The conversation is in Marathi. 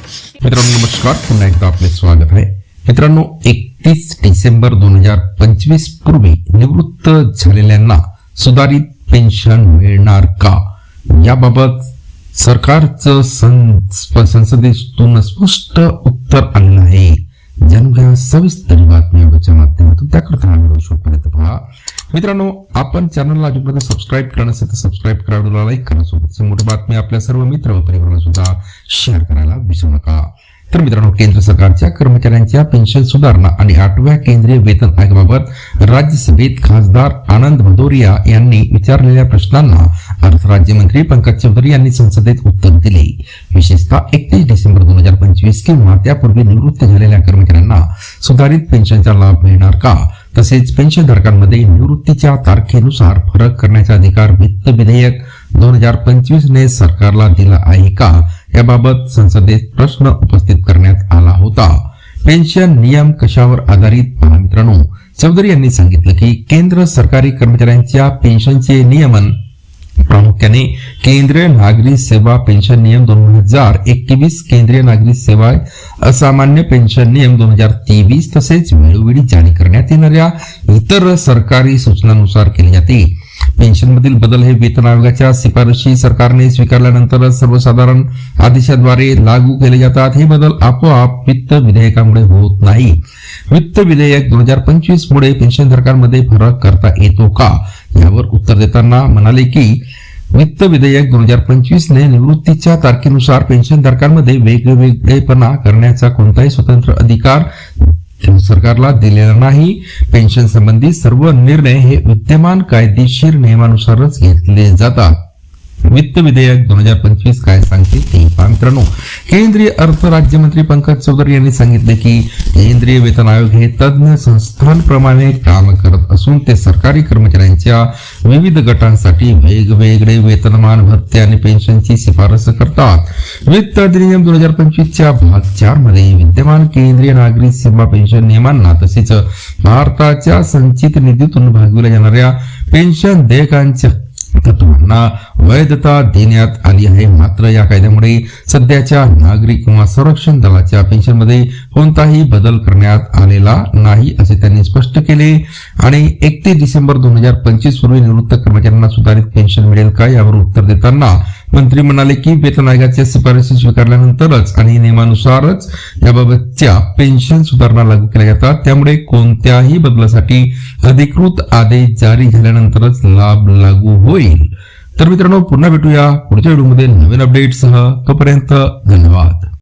मित्रांनो नमस्कार, पुन्हा एकदा आपले स्वागत आहे. मित्रांनो 31 डिसेंबर 2025 पूर्वी निवृत्त झालेल्यांना सुधारित पेन्शन मिळणार का, याबाबत सरकारचं संसदेतून स्पष्ट उत्तर आलेलं आहे. जाणून घ्या सविस्तर बातमी व्हिडिओच्या माध्यमातून. त्याकरता व्हिडिओ शेवटपर्यंत पहा. मित्रांनो, आपण चॅनलला अजूनपर्यंत सबस्क्राईब करा नसेल तर सबस्क्राईब करा, व्हिडिओला लाईक करा, सोबतच मोठी बातमी आपल्या सर्व मित्र व परिवाराला सुद्धा शेअर करायला विसरू नका. तर मित्रांनो, केंद्र सरकारच्या कर्मचाऱ्यांच्या पेन्शन सुधारणा आणि 8व्या केंद्रीय वेतन आयोगाबाबत राज्यसभेत खासदार आनंद भदौरिया यांनी विचारलेल्या प्रश्नांना अर्थ राज्यमंत्री पंकज चौधरी यांनी संसदेत उत्तर दिले. विशेषतः 31 डिसेंबर 2025 किंवा त्यापूर्वी निवृत्त झालेल्या कर्मचाऱ्यांना सुधारित पेन्शनचा लाभ मिळणार का, तसेच पेन्शनधारकांमध्ये निवृत्तीच्या तारखेनुसार फरक करण्याचा अधिकार वित्त विधेयक 2025 ने सरकारला दिला आहे का, याबाबत संसदेत प्रश्न उपस्थित करण्यात आला होता. पेन्शन नियम कशावर आधारित पहा. मित्रांनो, चौधरी यांनी सांगितलं की केंद्र सरकारी कर्मचाऱ्यांच्या पेन्शनचे नियमन प्रामुख्याने केंद्रीय नागरी सेवा पेन्शन नियम 2021, केंद्रीय नागरी सेवा असामान्य पेन्शन नियम 2023 तसेच वेळोवेळी जारी करण्यात येणाऱ्या इतर सरकारी सूचनांनुसार केले जाते. पेन्शनमधील बदल हे वेतन आयोगाच्या शिफारशी सरकारने स्वीकारल्यानंतर सर्वसाधारण आदेशाद्वारे लागू केले जातात. हे बदल आपोआप वित्त विधेयकामुळे होत नाही. वित्त विधेयक 2025 मुळे पेन्शनधारकांमध्ये फरक करता येतो का, यावर उत्तर देताना म्हणाले की वित्त विधेयक 2025 ने निवृत्तीच्या तारखेनुसार पेन्शनधारकांमध्ये वेगवेगळेपणा करण्याचा कोणताही स्वतंत्र अधिकार सरकारला दिलेला नाही. पेन्शन संबंधी सर्व निर्णय हे विद्यमान कायदेशीर नियमानुसारच घेतले जातात. वित्त विधेयक 2025 काय सांगते ते पहा. मित्रांनो, केंद्रीय अर्थ राज्यमंत्री पंकज चौधरी यांनी सांगितले की केंद्रीय वेतन आयोग हे तज्ञ संस्थांप्रमाणे काम करत असून ते सरकारी कर्मचाऱ्यांच्या विविध गटांसाठी वेगवेगळे वेतनमान, भत्ते आणि पेन्शनची शिफारस करतात. वित्त अधिनियम 2025 च्या भाग 4 मध्ये विद्यमान केंद्रीय नागरी सेवा पेन्शन नियमांना तसेच भारताच्या संचित निधीतून भागविल्या जाणाऱ्या पेन्शन देयकांच्या तत्वांना वैधता देण्यात आली आहे. मात्र या कायद्यामुळे सध्याच्या नागरी किंवा संरक्षण दलाच्या पेन्शनमध्ये कोणताही बदल करण्यात आलेला नाही, असे त्यांनी स्पष्ट केले. आणि 31 डिसेंबर 2025 पूर्वी निवृत्त कर्मचाऱ्यांना सुधारित पेन्शन मिळेल का, यावर उत्तर देताना मंत्री म्हणाले की वेतन आयोगाच्या शिफारसी स्वीकारल्यानंतरच आणि नियमानुसारच याबाबतच्या पेन्शन सुधारणा लागू केल्या जातात. त्यामुळे कोणत्याही बदलासाठी अधिकृत आदेश जारी झाल्यानंतरच लाभ लागू होईल. तर मित्रांनो, पुन्हा भेटूया पुढच्या व्हिडिओमध्ये नवीन अपडेटसह. तोपर्यंत धन्यवाद.